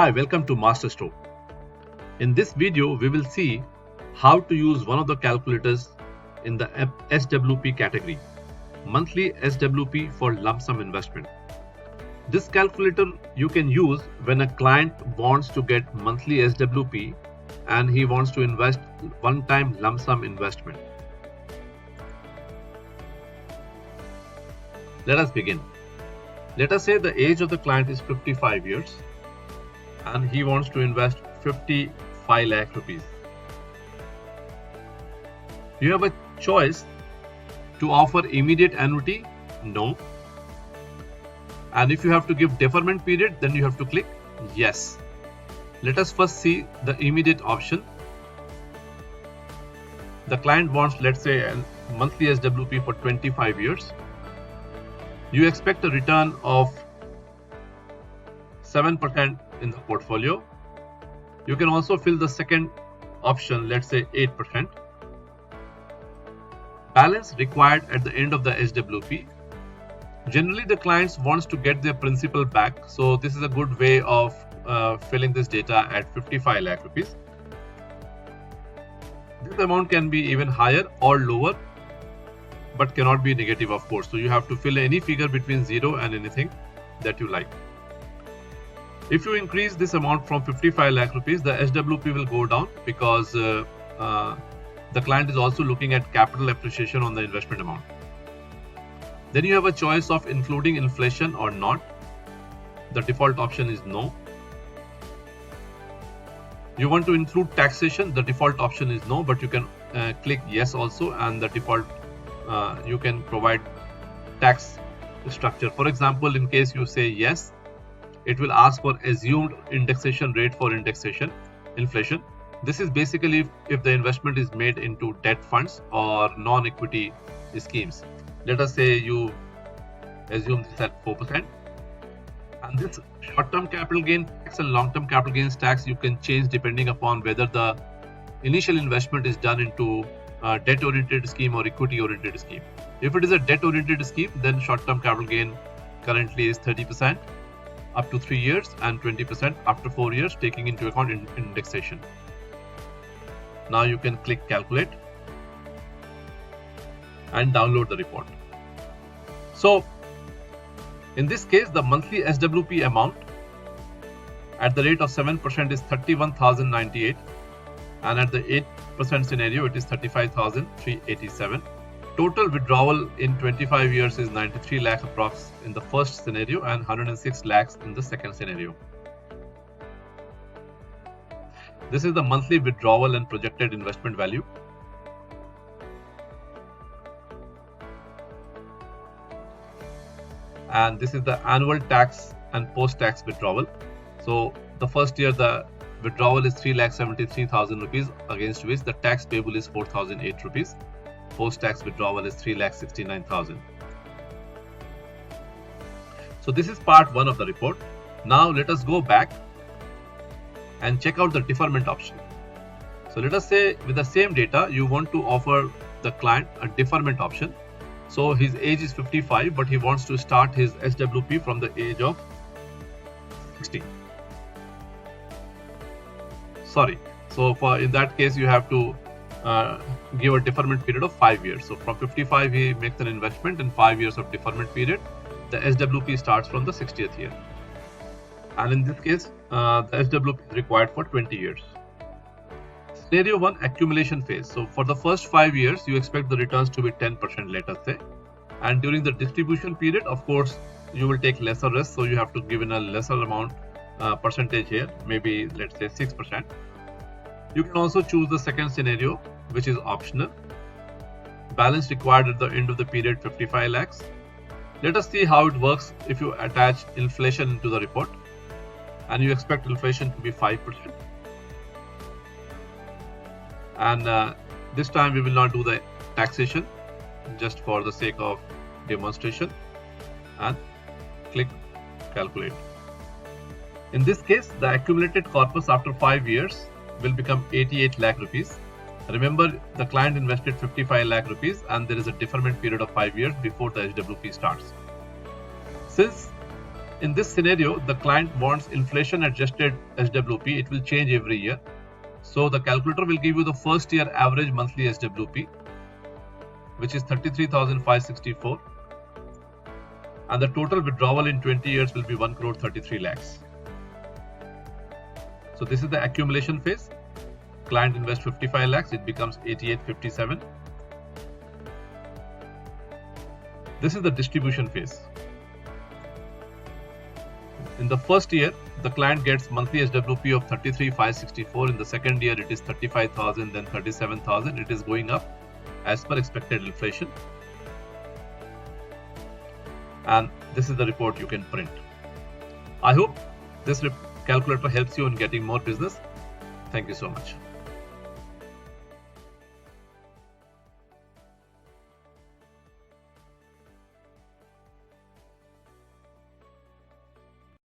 Hi, welcome to MasterStroke. In this video, we will see how to use one of the calculators in the SWP category, monthly SWP for lump sum investment. This calculator you can use when a client wants to get monthly SWP and he wants to invest one-time lump sum investment. Let us begin. Let us say the age of the client is 55 years and he wants to invest 55 lakh rupees. You have a choice to offer immediate annuity, no. And if you have to give deferment period, then you have to click yes. Let us first see the immediate option. The client wants, let's say, a monthly SWP for 25 years. You expect a return of 7% in the portfolio. You can also fill the second option, let's say 8%. Balance required at the end of the SWP. Generally, the clients wants to get their principal back, so this is a good way of filling this data at 55 lakh rupees. This amount can be even higher or lower, but cannot be negative, of course. So you have to fill any figure between 0 and anything that you like. If you increase this amount from 55 lakh rupees, the SWP will go down because the client is also looking at capital appreciation on the investment amount. Then you have a choice of including inflation or not. The default option is no. You want to include taxation, the default option is no, but you can click yes also, and the default you can provide tax structure. For example, in case you say yes, it will ask for assumed indexation rate for inflation. This is basically if the investment is made into debt funds or non-equity schemes. Let us say you assume this at 4%. And this short-term capital gain tax and long-term capital gains tax you can change depending upon whether the initial investment is done into a debt-oriented scheme or equity-oriented scheme. If it is a debt-oriented scheme, then short-term capital gain currently is 30% up to 3 years and 20% after 4 years, taking into account indexation. Now you can click calculate and download the report. So in this case, the monthly SWP amount at the rate of 7% is 31,098, and at the 8% scenario it is 35,387. Total withdrawal in 25 years is 93 lakh approx in the first scenario and 106 lakhs in the second scenario. This is the monthly withdrawal and projected investment value. And this is the annual tax and post-tax withdrawal. So the first year the withdrawal is 3,73,000 rupees, against which the tax payable is 4,008 rupees. Post-tax withdrawal is 3,69,000. So this is part 1 of the report. Now let us go back and check out the deferment option. So let us say with the same data you want to offer the client a deferment option. So his age is 55, but he wants to start his SWP from the age of 60. Sorry. So in that case you have to give a deferment period of 5 years. So from 55 he makes an investment and 5 years of deferment period. The SWP starts from the 60th year. And in this case, the SWP is required for 20 years. Scenario 1, accumulation phase. So for the first 5 years, you expect the returns to be 10%, let us say. And during the distribution period, of course, you will take lesser risk. So you have to give in a lesser amount percentage here, maybe let's say 6%. You can also choose the second scenario, which is optional. Balance required at the end of the period, 55 lakhs. Let us see how it works if you attach inflation into the report. And you expect inflation to be 5%. And this time we will not do the taxation, just for the sake of demonstration, and click calculate. In this case, the accumulated corpus after 5 years will become 88 lakh rupees. Remember, the client invested 55 lakh rupees and there is a deferment period of 5 years before the SWP starts. Since In this scenario, the client wants inflation adjusted SWP. It will change every year. So the calculator will give you the first year average monthly SWP, which is 33,564. And the total withdrawal in 20 years will be 1 crore 33 lakhs. So this is the accumulation phase. Client invests 55 lakhs, it becomes 8857. This is the distribution phase. In the first year, the client gets monthly SWP of 33,564. In the second year, it is 35,000, then 37,000. It is going up as per expected inflation. And this is the report you can print. I hope this calculator helps you in getting more business. Thank you so much.